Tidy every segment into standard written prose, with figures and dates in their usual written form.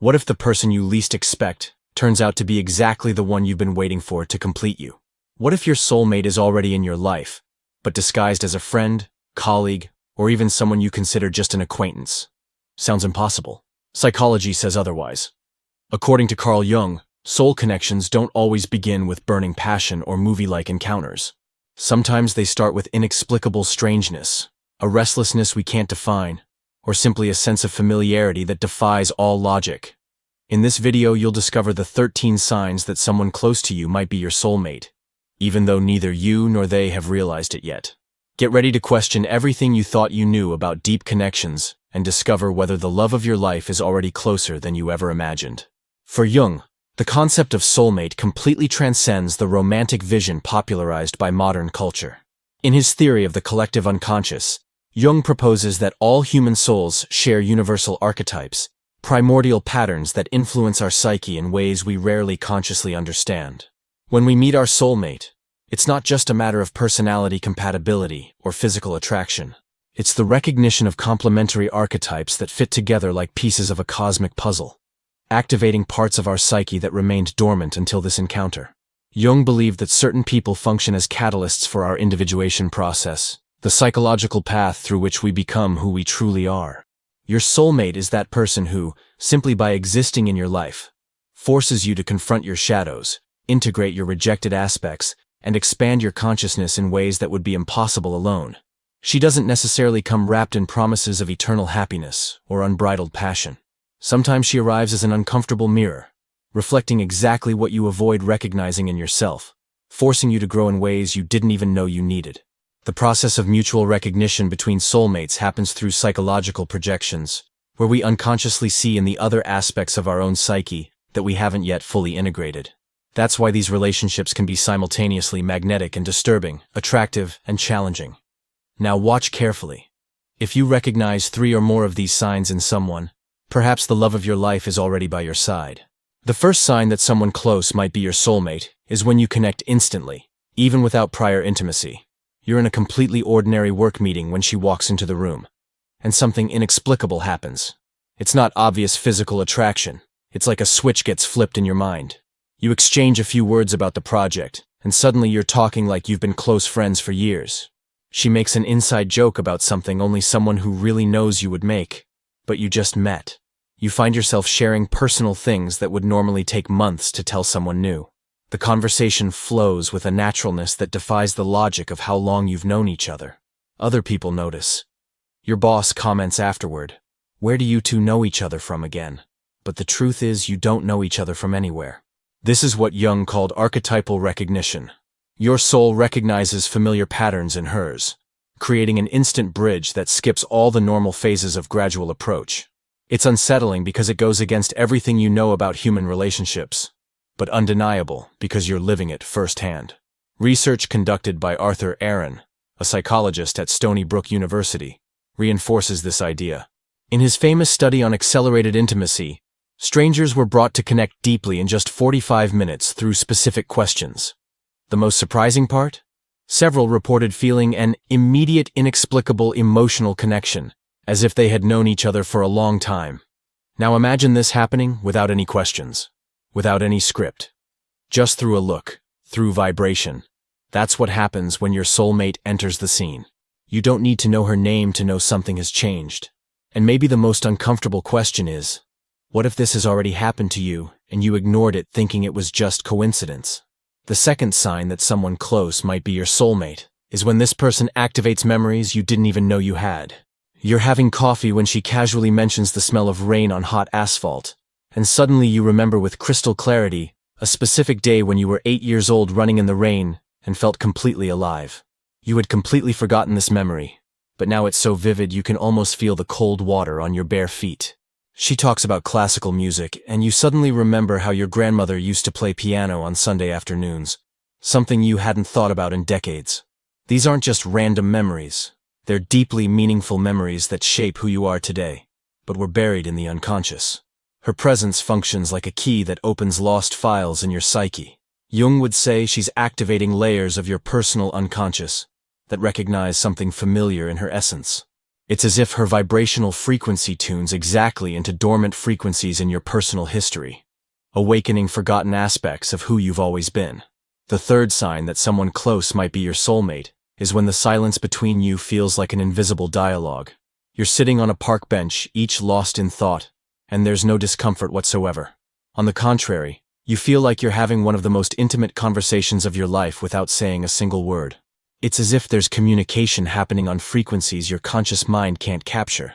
What if the person you least expect turns out to be exactly the one you've been waiting for to complete you? What if your soulmate is already in your life, but disguised as a friend, colleague, or even someone you consider just an acquaintance? Sounds impossible. Psychology says otherwise. According to Carl Jung, soul connections don't always begin with burning passion or movie-like encounters. Sometimes they start with inexplicable strangeness, a restlessness we can't define, or simply a sense of familiarity that defies all logic. In this video, you'll discover the 13 signs that someone close to you might be your soulmate, even though neither you nor they have realized it yet. Get ready to question everything you thought you knew about deep connections and discover whether the love of your life is already closer than you ever imagined. For Jung, the concept of soulmate completely transcends the romantic vision popularized by modern culture. In his theory of the collective unconscious, Jung proposes that all human souls share universal archetypes, primordial patterns that influence our psyche in ways we rarely consciously understand. When we meet our soulmate, it's not just a matter of personality compatibility or physical attraction. It's the recognition of complementary archetypes that fit together like pieces of a cosmic puzzle, activating parts of our psyche that remained dormant until this encounter. Jung believed that certain people function as catalysts for our individuation process, the psychological path through which we become who we truly are. Your soulmate is that person who, simply by existing in your life, forces you to confront your shadows, integrate your rejected aspects, and expand your consciousness in ways that would be impossible alone. She doesn't necessarily come wrapped in promises of eternal happiness or unbridled passion. Sometimes she arrives as an uncomfortable mirror, reflecting exactly what you avoid recognizing in yourself, forcing you to grow in ways you didn't even know you needed. The process of mutual recognition between soulmates happens through psychological projections, where we unconsciously see in the other aspects of our own psyche that we haven't yet fully integrated. That's why these relationships can be simultaneously magnetic and disturbing, attractive and challenging. Now watch carefully. If you recognize 3 or more of these signs in someone, perhaps the love of your life is already by your side. The first sign that someone close might be your soulmate is when you connect instantly, even without prior intimacy. You're in a completely ordinary work meeting when she walks into the room, and something inexplicable happens. It's not obvious physical attraction. It's like a switch gets flipped in your mind. You exchange a few words about the project, and suddenly you're talking like you've been close friends for years. She makes an inside joke about something only someone who really knows you would make, but you just met. You find yourself sharing personal things that would normally take months to tell someone new. The conversation flows with a naturalness that defies the logic of how long you've known each other. Other people notice. Your boss comments afterward, "Where do you two know each other from again?" But the truth is you don't know each other from anywhere. This is what Jung called archetypal recognition. Your soul recognizes familiar patterns in hers, creating an instant bridge that skips all the normal phases of gradual approach. It's unsettling because it goes against everything you know about human relationships, but undeniable because you're living it firsthand. Research conducted by Arthur Aaron, a psychologist at Stony Brook University, reinforces this idea. In his famous study on accelerated intimacy, strangers were brought to connect deeply in just 45 minutes through specific questions. The most surprising part? Several reported feeling an immediate, inexplicable emotional connection, as if they had known each other for a long time. Now imagine this happening without any questions, without any script. Just through a look, through vibration. That's what happens when your soulmate enters the scene. You don't need to know her name to know something has changed. And maybe the most uncomfortable question is, what if this has already happened to you and you ignored it thinking it was just coincidence? The second sign that someone close might be your soulmate is when this person activates memories you didn't even know you had. You're having coffee when she casually mentions the smell of rain on hot asphalt, and suddenly you remember with crystal clarity a specific day when you were 8 years old running in the rain and felt completely alive. You had completely forgotten this memory, but now it's so vivid you can almost feel the cold water on your bare feet. She talks about classical music, and you suddenly remember how your grandmother used to play piano on Sunday afternoons, something you hadn't thought about in decades. These aren't just random memories. They're deeply meaningful memories that shape who you are today, but were buried in the unconscious. Her presence functions like a key that opens lost files in your psyche. Jung would say she's activating layers of your personal unconscious that recognize something familiar in her essence. It's as if her vibrational frequency tunes exactly into dormant frequencies in your personal history, awakening forgotten aspects of who you've always been. The third sign that someone close might be your soulmate is when the silence between you feels like an invisible dialogue. You're sitting on a park bench, each lost in thought, and there's no discomfort whatsoever. On the contrary, you feel like you're having one of the most intimate conversations of your life without saying a single word. It's as if there's communication happening on frequencies your conscious mind can't capture.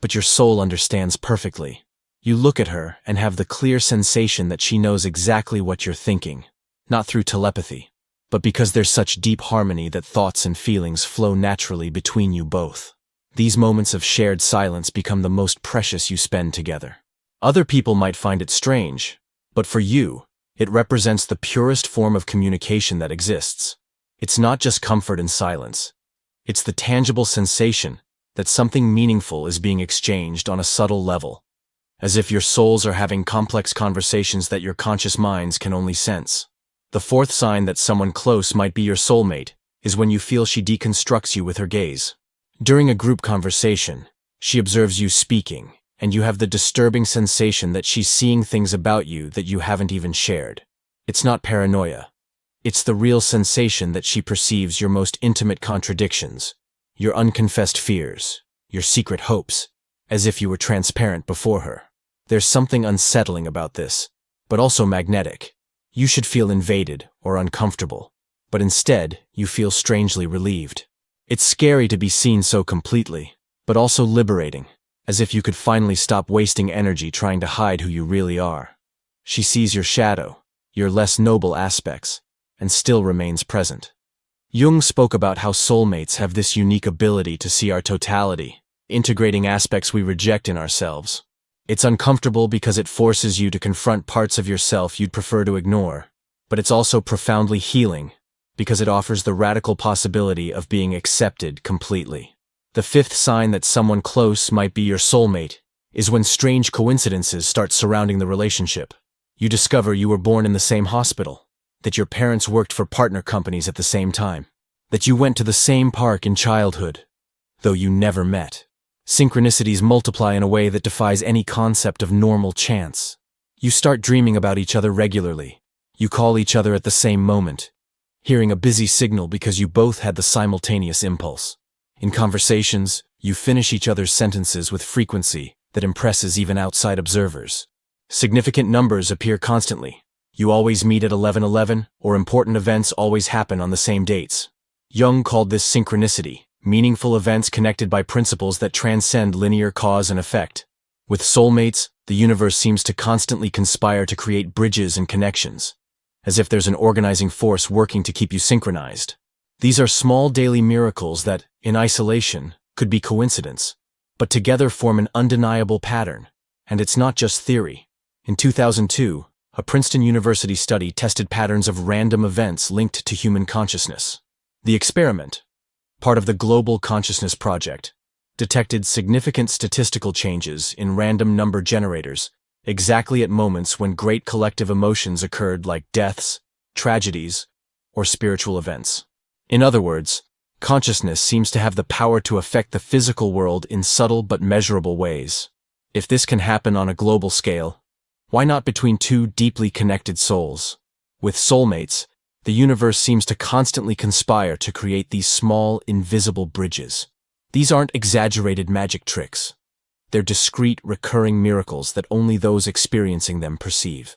But your soul understands perfectly. You look at her and have the clear sensation that she knows exactly what you're thinking, not through telepathy, but because there's such deep harmony that thoughts and feelings flow naturally between you both. These moments of shared silence become the most precious you spend together. Other people might find it strange, but for you, it represents the purest form of communication that exists. It's not just comfort and silence. It's the tangible sensation that something meaningful is being exchanged on a subtle level, as if your souls are having complex conversations that your conscious minds can only sense. The fourth sign that someone close might be your soulmate is when you feel she deconstructs you with her gaze. During a group conversation, she observes you speaking, and you have the disturbing sensation that she's seeing things about you that you haven't even shared. It's not paranoia. It's the real sensation that she perceives your most intimate contradictions, your unconfessed fears, your secret hopes, as if you were transparent before her. There's something unsettling about this, but also magnetic. You should feel invaded or uncomfortable, but instead, you feel strangely relieved. It's scary to be seen so completely, but also liberating, as if you could finally stop wasting energy trying to hide who you really are. She sees your shadow, your less noble aspects, and still remains present. Jung spoke about how soulmates have this unique ability to see our totality, integrating aspects we reject in ourselves. It's uncomfortable because it forces you to confront parts of yourself you'd prefer to ignore, but it's also profoundly healing because it offers the radical possibility of being accepted completely. The fifth sign that someone close might be your soulmate is when strange coincidences start surrounding the relationship. You discover you were born in the same hospital, that your parents worked for partner companies at the same time, that you went to the same park in childhood, though you never met. Synchronicities multiply in a way that defies any concept of normal chance. You start dreaming about each other regularly. You call each other at the same moment, hearing a busy signal because you both had the simultaneous impulse. In conversations, you finish each other's sentences with frequency that impresses even outside observers. Significant numbers appear constantly. You always meet at 11:11, or important events always happen on the same dates. Jung called this synchronicity, meaningful events connected by principles that transcend linear cause and effect. With soulmates, the universe seems to constantly conspire to create bridges and connections, as if there's an organizing force working to keep you synchronized. These are small daily miracles that, in isolation, could be coincidence, but together form an undeniable pattern. And it's not just theory. In 2002, a Princeton University study tested patterns of random events linked to human consciousness. The experiment, part of the Global Consciousness Project, detected significant statistical changes in random number generators exactly at moments when great collective emotions occurred like deaths, tragedies, or spiritual events. In other words, consciousness seems to have the power to affect the physical world in subtle but measurable ways. If this can happen on a global scale, why not between two deeply connected souls? With soulmates, the universe seems to constantly conspire to create these small, invisible bridges. These aren't exaggerated magic tricks. They're discrete, recurring miracles that only those experiencing them perceive.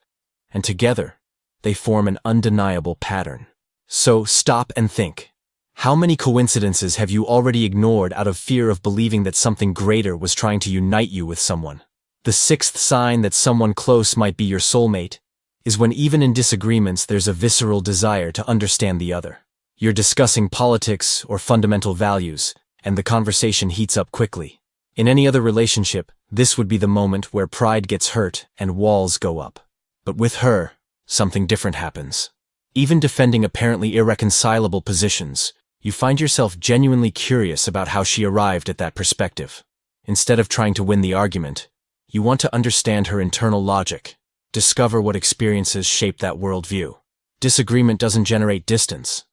And together, they form an undeniable pattern. So stop and think. How many coincidences have you already ignored out of fear of believing that something greater was trying to unite you with someone? The sixth sign that someone close might be your soulmate is when even in disagreements there's a visceral desire to understand the other. You're discussing politics or fundamental values, and the conversation heats up quickly. In any other relationship, this would be the moment where pride gets hurt and walls go up. But with her, something different happens. Even defending apparently irreconcilable positions, you find yourself genuinely curious about how she arrived at that perspective. Instead of trying to win the argument, you want to understand her internal logic, discover what experiences shape that worldview. Disagreement doesn't generate distance.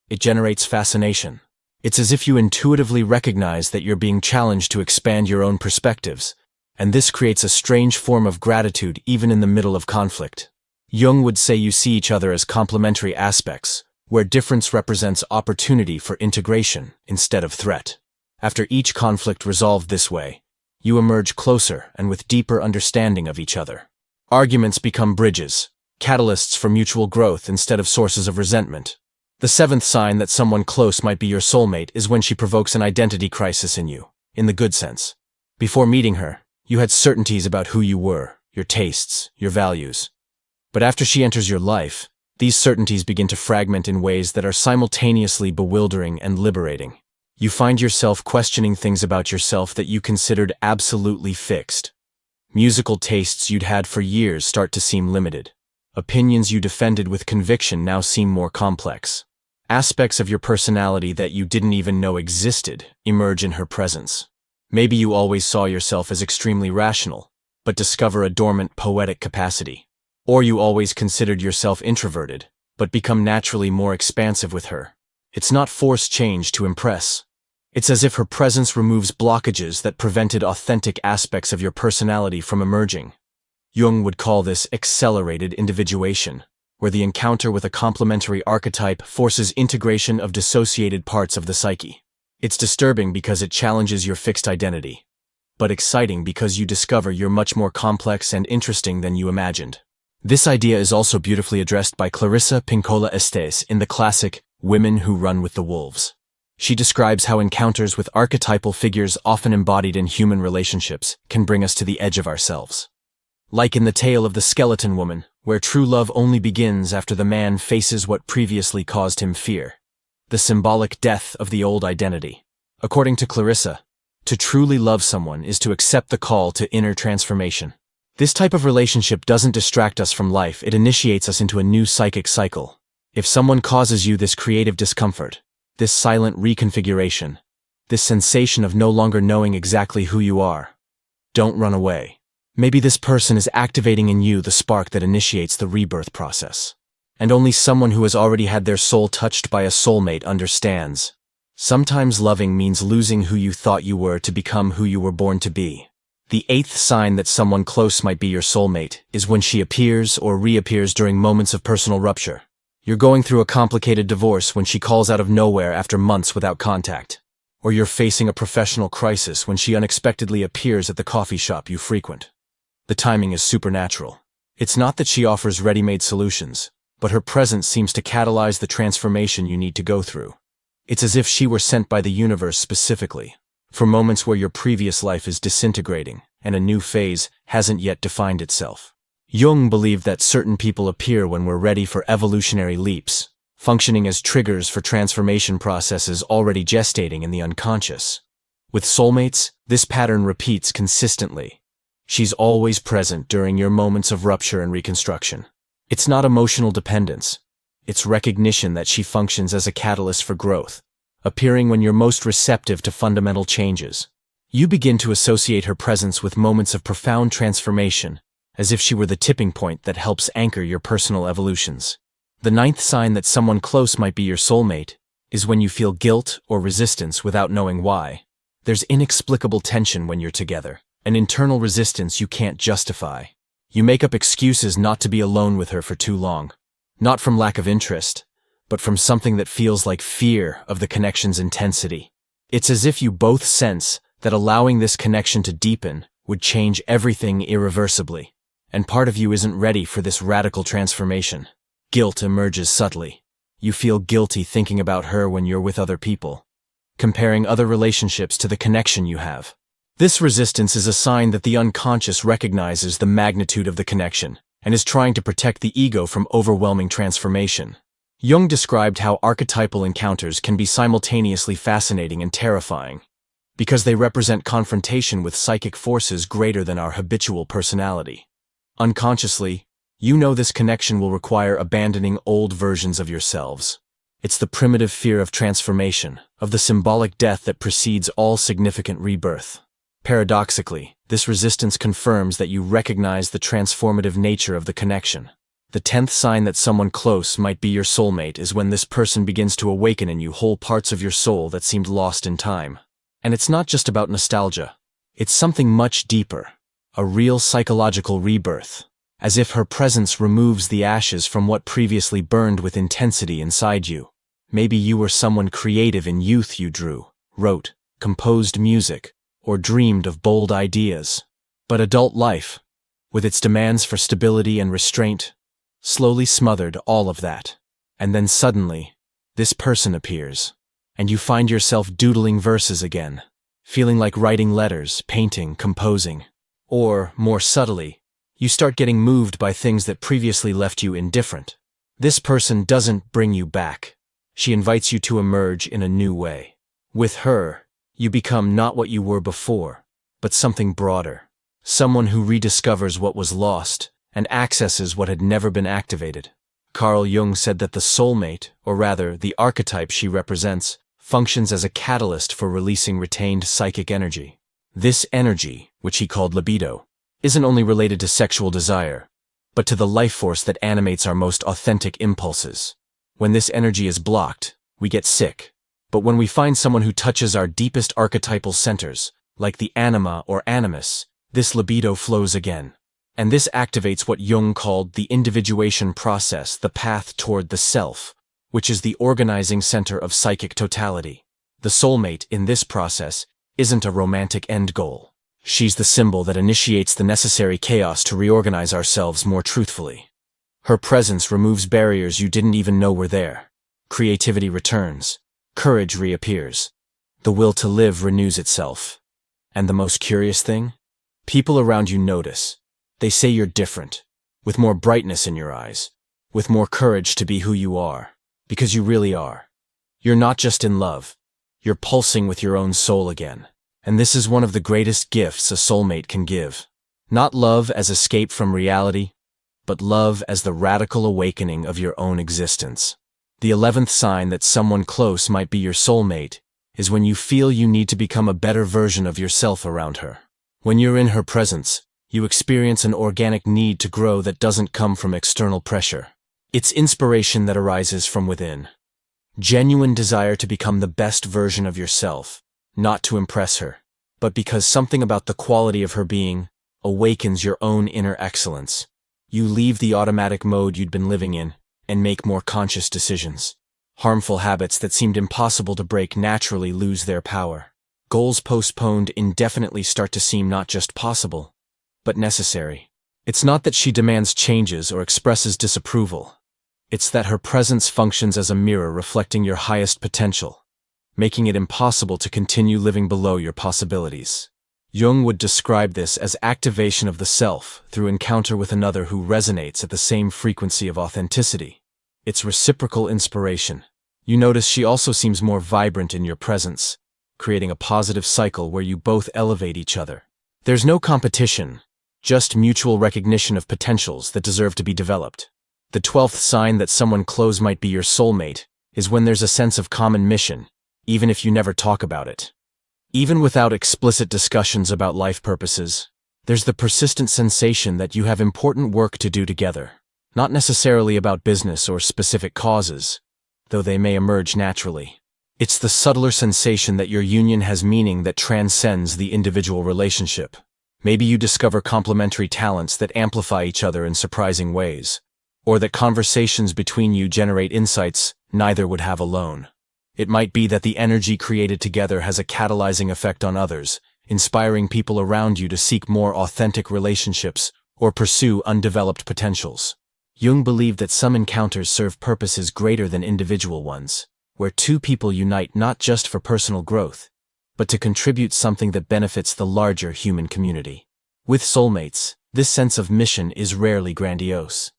It generates fascination. It's as if you intuitively recognize that you're being challenged to expand your own perspectives, and this creates a strange form of gratitude even in the middle of conflict. Jung would say you see each other as complementary aspects, where difference represents opportunity for integration instead of threat. After each conflict resolved this way, you emerge closer and with deeper understanding of each other. Arguments become bridges, catalysts for mutual growth instead of sources of resentment. The seventh sign that someone close might be your soulmate is when she provokes an identity crisis in you, in the good sense. Before meeting her, you had certainties about who you were, your tastes, your values. But after she enters your life, these certainties begin to fragment in ways that are simultaneously bewildering and liberating. You find yourself questioning things about yourself that you considered absolutely fixed. Musical tastes you'd had for years start to seem limited. Opinions you defended with conviction now seem more complex. Aspects of your personality that you didn't even know existed emerge in her presence. Maybe you always saw yourself as extremely rational, but discover a dormant poetic capacity. Or you always considered yourself introverted, but become naturally more expansive with her. It's not forced change to impress. It's as if her presence removes blockages that prevented authentic aspects of your personality from emerging. Jung would call this accelerated individuation, where the encounter with a complementary archetype forces integration of dissociated parts of the psyche. It's disturbing because it challenges your fixed identity, but exciting because you discover you're much more complex and interesting than you imagined. This idea is also beautifully addressed by Clarissa Pinkola Estes in the classic Women Who Run with the Wolves. She describes how encounters with archetypal figures often embodied in human relationships can bring us to the edge of ourselves. Like in the tale of the skeleton woman, where true love only begins after the man faces what previously caused him fear. The symbolic death of the old identity. According to Clarissa, to truly love someone is to accept the call to inner transformation. This type of relationship doesn't distract us from life, it initiates us into a new psychic cycle. If someone causes you this creative discomfort, this silent reconfiguration, this sensation of no longer knowing exactly who you are, don't run away. Maybe this person is activating in you the spark that initiates the rebirth process. And only someone who has already had their soul touched by a soulmate understands. Sometimes loving means losing who you thought you were to become who you were born to be. The eighth sign that someone close might be your soulmate is when she appears or reappears during moments of personal rupture. You're going through a complicated divorce when she calls out of nowhere after months without contact. Or you're facing a professional crisis when she unexpectedly appears at the coffee shop you frequent. The timing is supernatural. It's not that she offers ready-made solutions, but her presence seems to catalyze the transformation you need to go through. It's as if she were sent by the universe specifically, for moments where your previous life is disintegrating and a new phase hasn't yet defined itself. Jung believed that certain people appear when we're ready for evolutionary leaps, functioning as triggers for transformation processes already gestating in the unconscious. With soulmates, this pattern repeats consistently. She's always present during your moments of rupture and reconstruction. It's not emotional dependence. It's recognition that she functions as a catalyst for growth, appearing when you're most receptive to fundamental changes. You begin to associate her presence with moments of profound transformation, as if she were the tipping point that helps anchor your personal evolutions. The ninth sign that someone close might be your soulmate is when you feel guilt or resistance without knowing why. There's inexplicable tension when you're together. An internal resistance you can't justify. You make up excuses not to be alone with her for too long. Not from lack of interest, but from something that feels like fear of the connection's intensity. It's as if you both sense that allowing this connection to deepen would change everything irreversibly, and part of you isn't ready for this radical transformation. Guilt emerges subtly. You feel guilty thinking about her when you're with other people, comparing other relationships to the connection you have. This resistance is a sign that the unconscious recognizes the magnitude of the connection and is trying to protect the ego from overwhelming transformation. Jung described how archetypal encounters can be simultaneously fascinating and terrifying, because they represent confrontation with psychic forces greater than our habitual personality. Unconsciously, you know this connection will require abandoning old versions of yourselves. It's the primitive fear of transformation, of the symbolic death that precedes all significant rebirth. Paradoxically, this resistance confirms that you recognize the transformative nature of the connection. The 10th sign that someone close might be your soulmate is when this person begins to awaken in you whole parts of your soul that seemed lost in time. And it's not just about nostalgia. It's something much deeper. A real psychological rebirth. As if her presence removes the ashes from what previously burned with intensity inside you. Maybe you were someone creative in youth. You drew, wrote, composed music, or dreamed of bold ideas. But adult life, with its demands for stability and restraint, slowly smothered all of that. And then suddenly, this person appears, and you find yourself doodling verses again, feeling like writing letters, painting, composing. Or, more subtly, you start getting moved by things that previously left you indifferent. This person doesn't bring you back. She invites you to emerge in a new way. With her, you become not what you were before, but something broader. Someone who rediscovers what was lost and accesses what had never been activated. Carl Jung said that the soulmate, or rather the archetype she represents, functions as a catalyst for releasing retained psychic energy. This energy, which he called libido, isn't only related to sexual desire, but to the life force that animates our most authentic impulses. When this energy is blocked, we get sick. But when we find someone who touches our deepest archetypal centers, like the anima or animus, this libido flows again. And this activates what Jung called the individuation process, the path toward the self, which is the organizing center of psychic totality. The soulmate in this process isn't a romantic end goal. She's the symbol that initiates the necessary chaos to reorganize ourselves more truthfully. Her presence removes barriers you didn't even know were there. Creativity returns. Courage reappears. The will to live renews itself. And the most curious thing? People around you notice. They say you're different, with more brightness in your eyes, with more courage to be who you are, because you really are. You're not just in love. You're pulsing with your own soul again. And this is one of the greatest gifts a soulmate can give. Not love as escape from reality, but love as the radical awakening of your own existence. The 11th sign that someone close might be your soulmate is when you feel you need to become a better version of yourself around her. When you're in her presence, you experience an organic need to grow that doesn't come from external pressure. It's inspiration that arises from within. Genuine desire to become the best version of yourself, not to impress her, but because something about the quality of her being awakens your own inner excellence. You leave the automatic mode you'd been living in and make more conscious decisions. Harmful habits that seemed impossible to break naturally lose their power. Goals postponed indefinitely start to seem not just possible, but necessary. It's not that she demands changes or expresses disapproval. It's that her presence functions as a mirror reflecting your highest potential, making it impossible to continue living below your possibilities. Jung would describe this as activation of the self through encounter with another who resonates at the same frequency of authenticity. It's reciprocal inspiration. You notice she also seems more vibrant in your presence, creating a positive cycle where you both elevate each other. There's no competition, just mutual recognition of potentials that deserve to be developed. The 12th sign that someone close might be your soulmate is when there's a sense of common mission, even if you never talk about it. Even without explicit discussions about life purposes, there's the persistent sensation that you have important work to do together, not necessarily about business or specific causes, though they may emerge naturally. It's the subtler sensation that your union has meaning that transcends the individual relationship. Maybe you discover complementary talents that amplify each other in surprising ways, or that conversations between you generate insights neither would have alone. It might be that the energy created together has a catalyzing effect on others, inspiring people around you to seek more authentic relationships or pursue undeveloped potentials. Jung believed that some encounters serve purposes greater than individual ones, where two people unite not just for personal growth, but to contribute something that benefits the larger human community. With soulmates, this sense of mission is rarely grandiose.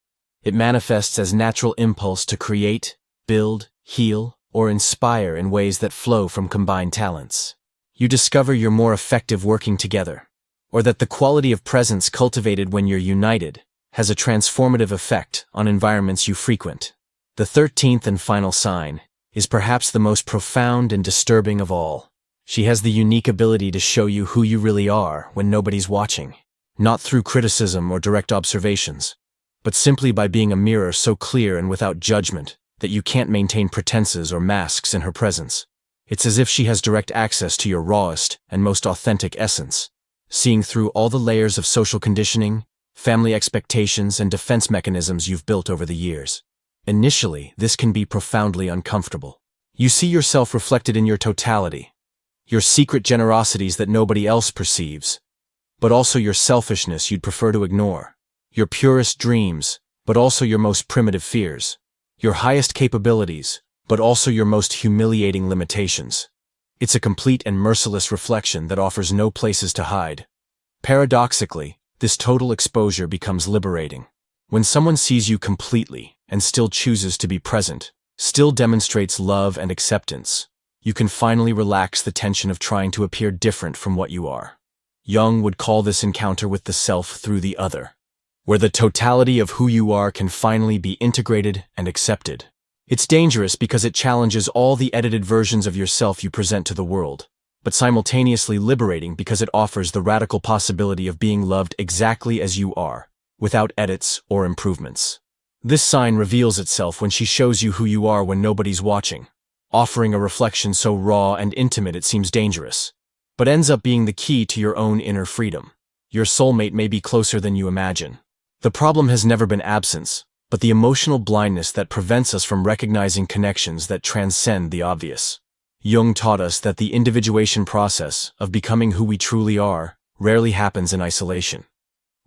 It manifests as natural impulse to create, build, heal, or inspire in ways that flow from combined talents. You discover you're more effective working together, or that the quality of presence cultivated when you're united has a transformative effect on environments you frequent. The 13th and final sign is perhaps the most profound and disturbing of all. She has the unique ability to show you who you really are when nobody's watching, not through criticism or direct observations, but simply by being a mirror so clear and without judgment that you can't maintain pretenses or masks in her presence. It's as if she has direct access to your rawest and most authentic essence, seeing through all the layers of social conditioning, family expectations, and defense mechanisms you've built over the years. Initially, this can be profoundly uncomfortable. You see yourself reflected in your totality, your secret generosities that nobody else perceives, but also your selfishness you'd prefer to ignore, your purest dreams, but also your most primitive fears, your highest capabilities, but also your most humiliating limitations. It's a complete and merciless reflection that offers no places to hide. Paradoxically, this total exposure becomes liberating. When someone sees you completely and still chooses to be present, still demonstrates love and acceptance, you can finally relax the tension of trying to appear different from what you are. Jung would call this encounter with the self through the other, where the totality of who you are can finally be integrated and accepted. It's dangerous because it challenges all the edited versions of yourself you present to the world, but simultaneously liberating because it offers the radical possibility of being loved exactly as you are, without edits or improvements. This sign reveals itself when she shows you who you are when nobody's watching, offering a reflection so raw and intimate it seems dangerous, but ends up being the key to your own inner freedom. Your soulmate may be closer than you imagine. The problem has never been absence, but the emotional blindness that prevents us from recognizing connections that transcend the obvious. Jung taught us that the individuation process of becoming who we truly are rarely happens in isolation.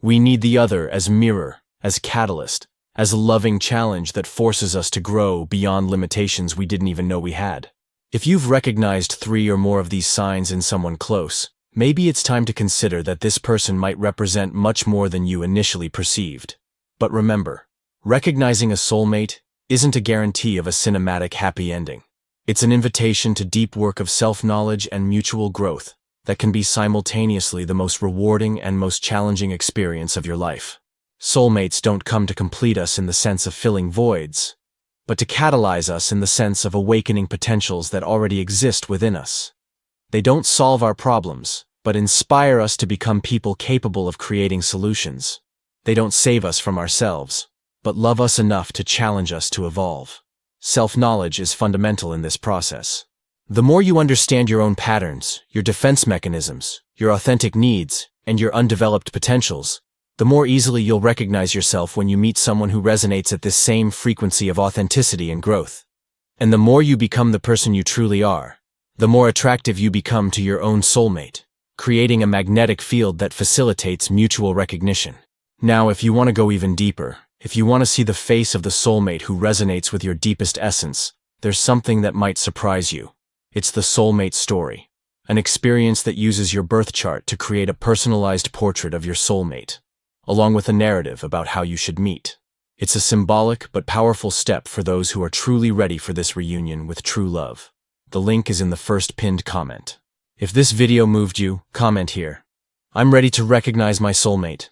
We need the other as mirror, as catalyst, as a loving challenge that forces us to grow beyond limitations we didn't even know we had. If you've recognized 3 or more of these signs in someone close, maybe it's time to consider that this person might represent much more than you initially perceived. But remember, recognizing a soulmate isn't a guarantee of a cinematic happy ending. It's an invitation to deep work of self-knowledge and mutual growth that can be simultaneously the most rewarding and most challenging experience of your life. Soulmates don't come to complete us in the sense of filling voids, but to catalyze us in the sense of awakening potentials that already exist within us. They don't solve our problems, but inspire us to become people capable of creating solutions. They don't save us from ourselves, but love us enough to challenge us to evolve. Self-knowledge is fundamental in this process. The more you understand your own patterns, your defense mechanisms, your authentic needs, and your undeveloped potentials, the more easily you'll recognize yourself when you meet someone who resonates at this same frequency of authenticity and growth. And the more you become the person you truly are, the more attractive you become to your own soulmate, creating a magnetic field that facilitates mutual recognition. Now, if you want to go even deeper, if you want to see the face of the soulmate who resonates with your deepest essence, there's something that might surprise you. It's the soulmate story, an experience that uses your birth chart to create a personalized portrait of your soulmate, along with a narrative about how you should meet. It's a symbolic but powerful step for those who are truly ready for this reunion with true love. The link is in the first pinned comment. If this video moved you, comment here. I'm ready to recognize my soulmate.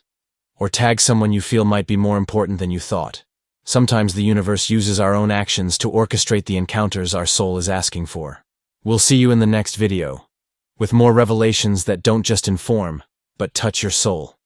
Or tag someone you feel might be more important than you thought. Sometimes the universe uses our own actions to orchestrate the encounters our soul is asking for. We'll see you in the next video, with more revelations that don't just inform, but touch your soul.